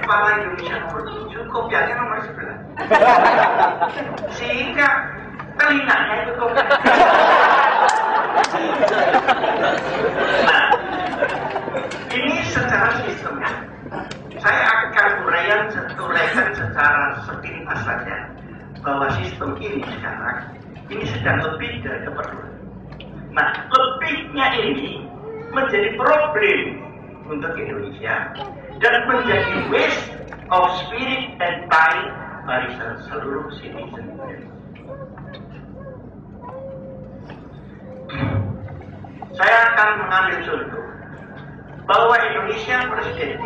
kepala Indonesia nomor 7, kopiahnya nomor 11. Sehingga telinganya itu kopiah. Nah, ini secara sistem. Saya akan uraikan secara sepintas saja bahwa sistem ini sekarang ini sedang lebih dari keperluan. Nah, lebihnya ini menjadi problem untuk Indonesia dan menjadi waste of spirit and time bagi seluruh citizen. Saya akan mengambil contoh bahwa Indonesia presiden,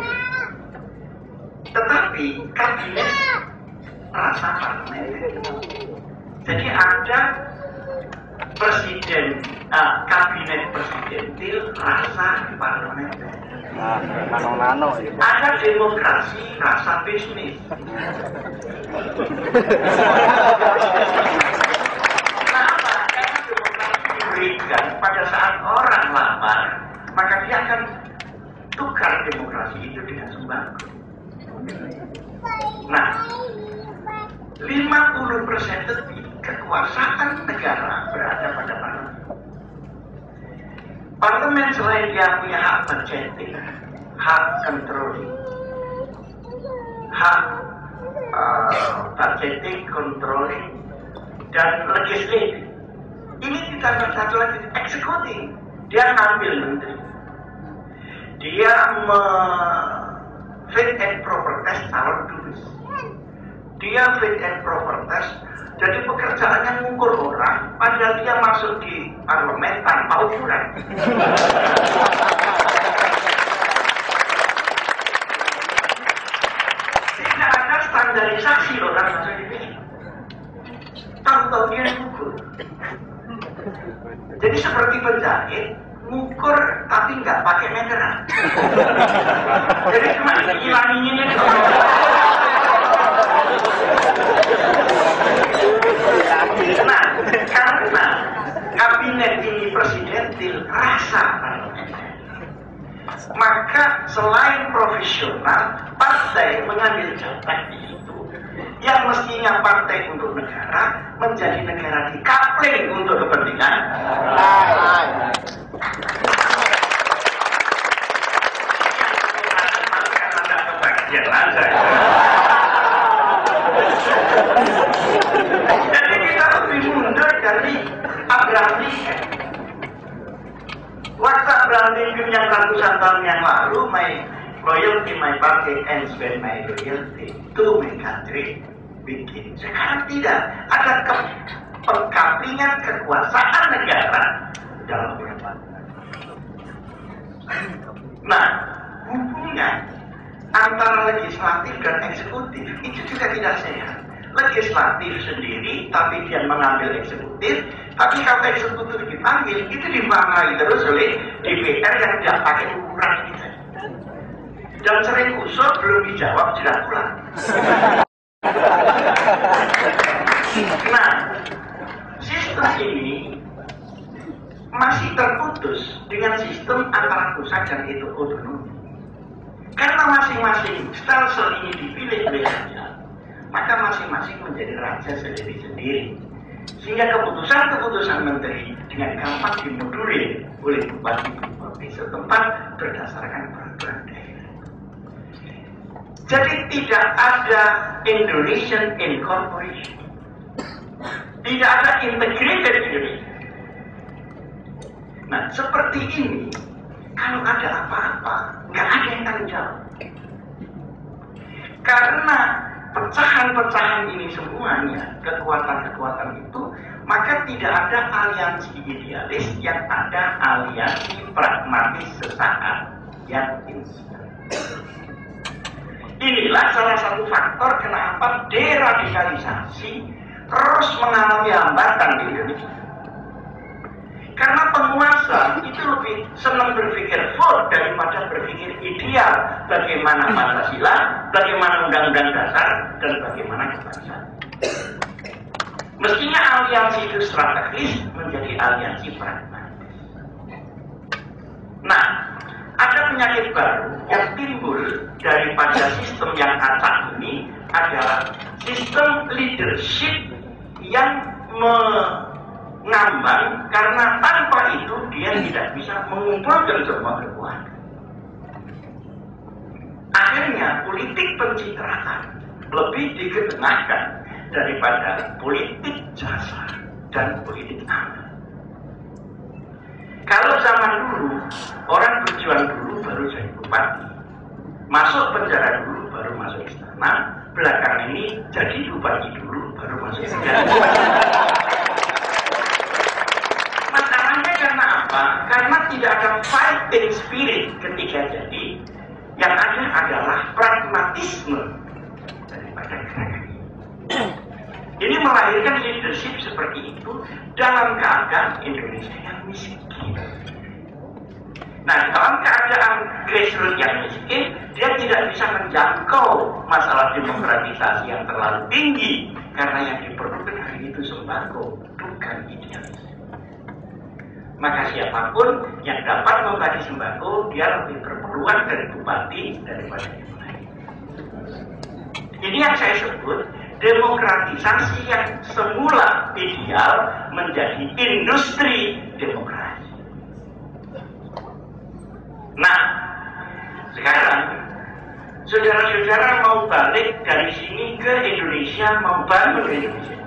tetapi kabinet rasa parlemen. Jadi ada presiden, kabinet presidentil rasa parlementer. Nano. Ada demokrasi rasa bisnis. Kenapa? Karena demokrasi diberikan pada saat orang lapar, maka dia akan tukar demokrasi itu dengan sembako. Nah, 50% lebih kekuasaan negara berada pada parlemen. Parlemen selain dia punya hak budgeting, hak controlling, hak budgeting, controlling, dan legislative. Ini ditambah satu lagi, executing. Dia ngambil menteri. Dia fit and proper test calon dubes. Dia fit and proper test. Jadi pekerjaannya mengukur orang, padahal dia masuk di parlemen tanpa ukuran. Tidak ada standarisasi orang masuk di sini. Tahu-tahu dia mengukur. Jadi seperti penjahit, mengukur tapi nggak pakai meteran. Jadi cuma hilanginnya itu. Nah, karena kabinet ini presidentil rasa parlementer, maka selain profesional, partai mengambil jabatan di situ yang mestinya partai untuk negara menjadi negara dikapling untuk kepentingan. Jadi kita lebih mundur dari Abraham Lincoln. Waktu Abraham Lincoln yang ratusan tahun yang lalu, my loyalty, my party ends when my loyalty to my country begins. Sekarang tidak ada pengkaplingan kekuasaan negara dalam perempuan. Nah, hubungan antara legislatif dan eksekutif itu juga tidak sehat. Legislatif sendiri, tapi dia mengambil eksekutif. Tapi kalau eksekutif dipanggil, itu dimarahi terus oleh DPR yang tidak pakai ukuran kita. Dan sering usul belum dijawab sudah pulang. Nah, sistem ini masih terputus dengan sistem antara pusat dan itu otonomi. Karena masing-masing stelsel ini dipilih oleh raja, maka masing-masing menjadi raja sendiri-sendiri. Sehingga keputusan-keputusan menteri dengan gampang dimodulir oleh bupati-bupati setempat berdasarkan peraturan daerah. Jadi tidak ada Indonesian Incorporation, tidak ada integrated Indonesia. Nah, seperti ini, kalau ada apa-apa, nggak ada yang tanggung jawab. Karena pecahan-pecahan ini semuanya, kekuatan-kekuatan itu, maka tidak ada aliansi idealis, yang ada aliansi pragmatis sesaat yang instan. Inilah salah satu faktor kenapa deradikalisasi terus mengalami hambatan di Indonesia. Karena penguasa itu lebih senang berpikir vote daripada berpikir ideal. Bagaimana Pancasila, bagaimana Undang-Undang Dasar, dan bagaimana kebangsaan. Mestinya aliansi itu strategis menjadi aliansi pragmatis. Nah, ada penyakit baru yang timbul daripada sistem yang acak ini adalah sistem leadership yang mengambang, karena tanpa itu dia tidak bisa mengumpulkan semua kekuatan. Akhirnya politik pencitraan lebih dikedenakan daripada politik jasa dan politik amal. Kalau zaman dulu, orang berjuang dulu baru jadi bupati, masuk penjara dulu baru masuk istana, belakang ini jadi bupati dulu baru masuk istana. Masalahnya karena apa? Karena tidak ada fighting spirit ketika jadi. Yang ada adalah pragmatisme daripada gerakan ini. Ini melahirkan leadership seperti itu dalam keadaan Indonesia yang miskin. Nah, dalam keadaan grassroots yang miskin, dia tidak bisa menjangkau masalah demokratisasi yang terlalu tinggi, karena yang diperlukan hari itu sembako, bukan idealis. Maka siapapun yang dapat membagi sembako, dia lebih berpeluang dari bupati daripada yang lain. Ini yang saya sebut demokratisasi yang semula ideal menjadi industri demokrasi. Nah, sekarang saudara-saudara mau balik dari sini ke Indonesia, mau bangun Indonesia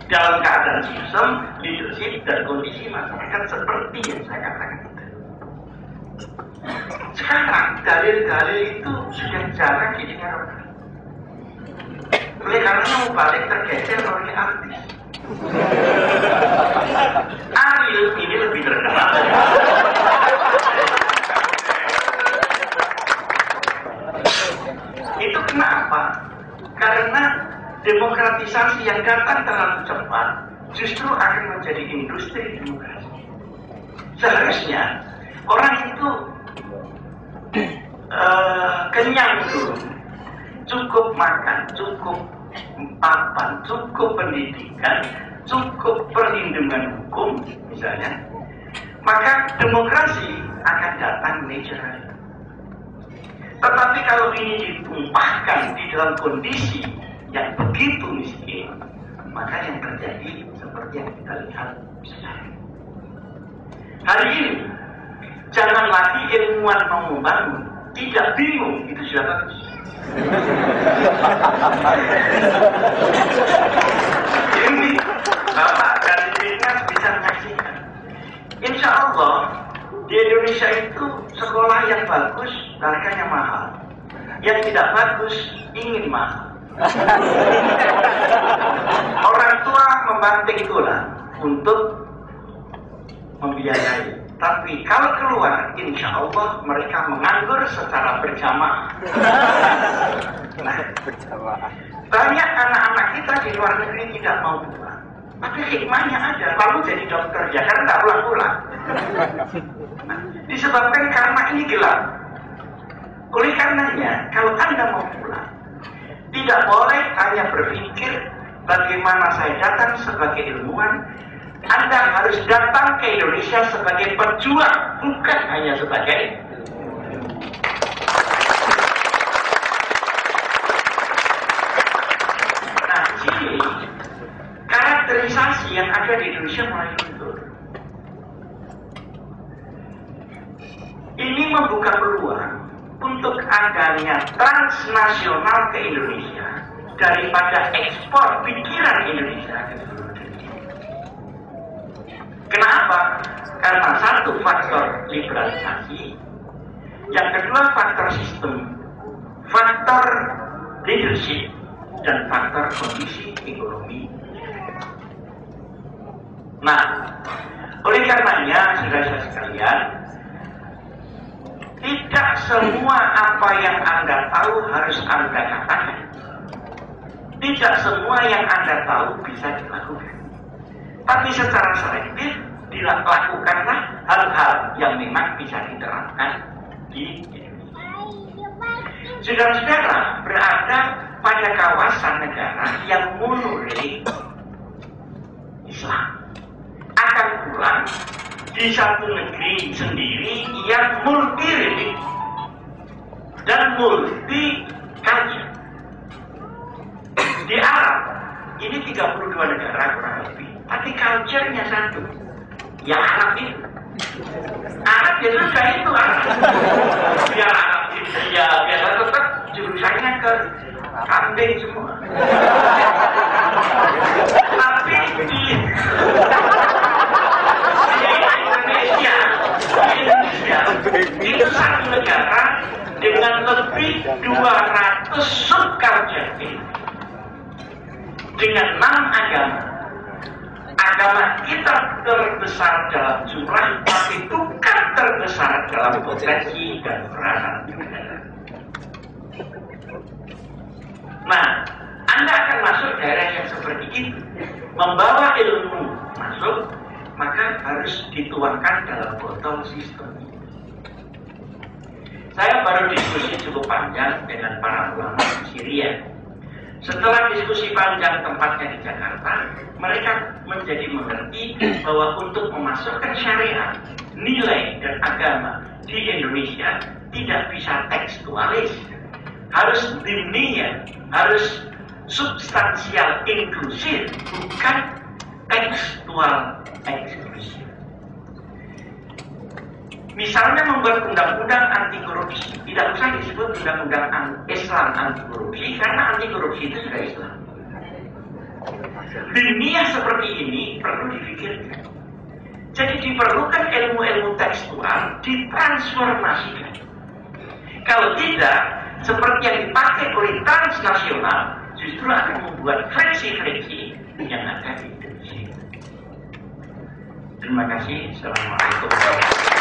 dalam keadaan sistem, leadership, dan kondisi masyarakat seperti yang saya katakan tadi. Sekarang dalil-dalil itu sudah jarang didengar orang. Oleh karena mau balik tergeser oleh artis. Ariel ini lebih terkenal. Itu kenapa? Karena demokratisasi yang datang terlalu cepat justru akan menjadi industri demokrasi. Seharusnya orang itu kenyang dulu, cukup makan, cukup papan, cukup pendidikan, cukup perlindungan hukum misalnya, maka demokrasi akan datang natural. Tetapi kalau ini ditumpahkan di dalam kondisi yang begitu miskin, maka yang terjadi seperti yang kita lihat sekarang. Hari ini, jangan lagi ilmuwan mau membangun, tidak bingung, itu sudah bagus. Ini Bapak dan Dinas bisa menyaksikan. Insya Allah di Indonesia itu sekolah yang bagus harganya mahal, yang tidak bagus ingin mahal. Orang tua membanting tulang untuk membiayai, tapi kalau keluar, insya Allah mereka menganggur secara berjamaah. Nah, banyak anak-anak kita di luar negeri tidak mau pulang, tapi hikmahnya ada, lalu jadi dokter Jakarta tidak pulang-pulang. Nah, disebabkan karena ini gelap. Oleh karenanya, kalau Anda mau pulang, tidak boleh hanya berpikir bagaimana saya datang sebagai ilmuwan. Anda harus datang ke Indonesia sebagai pejuang, bukan hanya sebagai Nah, di sini karakterisasi yang ada di Indonesia mulai muncul. Ini membuka peluang untuk adanya transnasional ke Indonesia daripada ekspor pikiran Indonesia ke seluruh dunia. Kenapa? Karena satu faktor liberalisasi, yang kedua faktor sistem, faktor leadership, dan faktor kondisi ekonomi. Nah, oleh karenanya, saudara-saudara sekalian, tidak semua apa yang Anda tahu harus Anda katakan. Tidak semua yang Anda tahu bisa dilakukan. Tapi secara selektif, dilakukanlah hal-hal yang memang bisa diterapkan di Indonesia. Saudara-saudara berada pada kawasan negara yang monorelik Islam. Akan pulang di satu negeri sendiri yang multi religion dan multi culture. Di Arab ini 32 negara kurang lebih, tapi culture-nya satu, ya Arab itu. Arab ya sudah itu Arab. Biar Arab itu ya biar tetap jurusannya ke kambing semua. Tapi di Indonesia itu satu negara dengan lebih 200 subculture dengan 6 agama. Agama kita terbesar dalam jumlah, tapi bukan terbesar dalam potensi dan peranan. Nah, Anda akan masuk daerah yang seperti itu, membawa ilmu masuk, maka harus dituangkan dalam botol sistem. Saya baru diskusi cukup panjang dengan para ulama di Syria. Setelah diskusi panjang tempatnya di Jakarta, mereka menjadi mengerti bahwa untuk memasukkan syariat, nilai dan agama di Indonesia tidak bisa tekstualis, harus dimniya, harus substansial inklusif, bukan tekstual eksklusif. Misalnya membuat undang-undang anti korupsi, tidak usah disebut undang-undang Islam anti korupsi, karena anti korupsi itu sudah Islam. Dunia seperti ini perlu difikirkan. Jadi diperlukan ilmu-ilmu tekstual ditransformasikan. Kalau tidak, seperti yang dipakai oleh transnasional, justru akan membuat friksi-friksi yang ada di Indonesia. Terima kasih. Assalamualaikum warahmatullahi wabarakatuh.